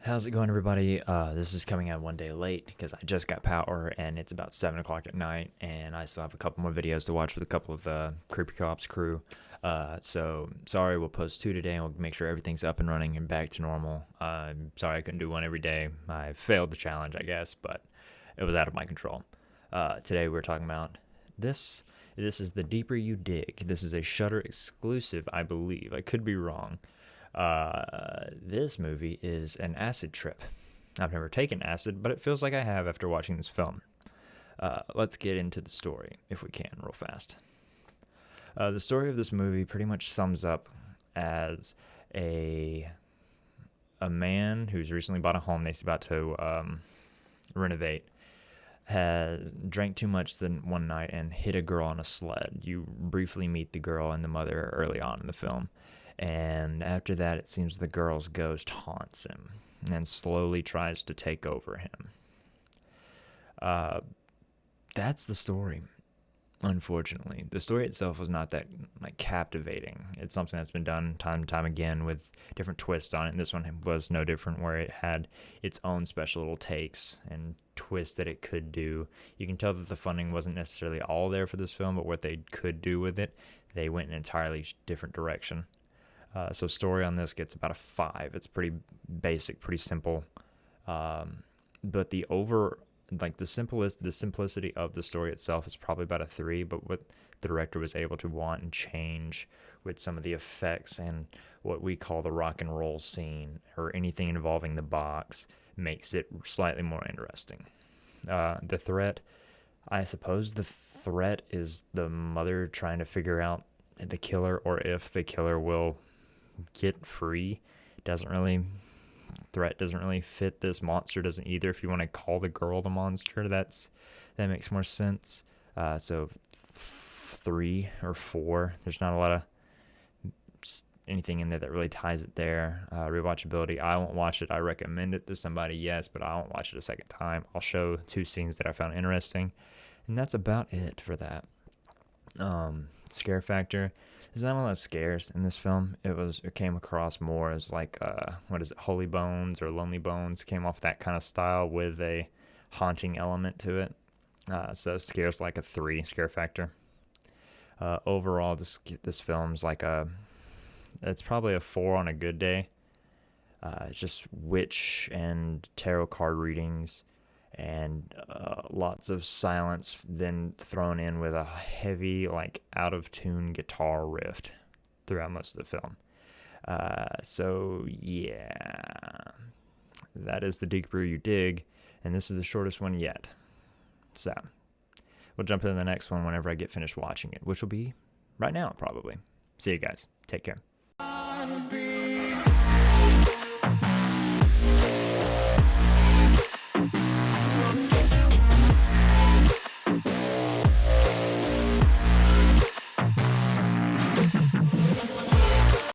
How's it going, everybody? This is coming out one day late because I just got power and it's about 7 o'clock at night, and I still have a couple more videos to watch with a couple of the Creepy Cops crew. So sorry, we'll post two today and we'll make sure everything's up and running and back to normal. I'm sorry I couldn't do one every day. I failed the challenge, I guess, but it was out of my control. Today we're talking about this. This is The Deeper You Dig. This is a Shudder exclusive, I believe. I could be wrong. This movie is an acid trip. I've never taken acid, but it feels like I have after watching this film. Let's get into the story, if we can, real fast. The story of this movie pretty much sums up as a man who's recently bought a home that he's about to renovate has drank too much one night and hit a girl on a sled. You briefly meet the girl and the mother early on in the film. And after that, it seems the girl's ghost haunts him and slowly tries to take over him. That's the story, unfortunately. The story itself was not that captivating. It's something that's been done time and time again with different twists on it. And this one was no different, where it had its own special little takes and twists that it could do. You can tell that the funding wasn't necessarily all there for this film, but what they could do with it, they went in an entirely different direction. So story on this gets about a 5. It's pretty basic, pretty simple. But the simplicity of the story itself is probably about a 3. But what the director was able to want and change with some of the effects and what we call the rock and roll scene or anything involving the box makes it slightly more interesting. The threat, I suppose the threat is the mother trying to figure out the killer, or if the killer will get free. Threat doesn't really fit. This monster doesn't either. If you want to call the girl the monster, that makes more sense. So 3 or 4. There's not a lot of anything in there that really ties it there. Rewatchability, I won't watch it. I recommend it to somebody, yes, but I won't watch it a second time. I'll show 2 scenes that I found interesting, and that's about it for that. Scare factor, there's not a lot of scares in this film. It came across more as Holy Bones or Lonely Bones, came off that kind of style with a haunting element to it. So scares like a 3 scare factor. Overall, this film's it's probably a 4 on a good day. Just witch and tarot card readings and lots of silence, then thrown in with a heavy, out of tune guitar riff throughout most of the film. So yeah, that is The Deeper You Dig, and this is the shortest one yet. So we'll jump into the next one whenever I get finished watching it, which will be right now probably. See you guys. Take care.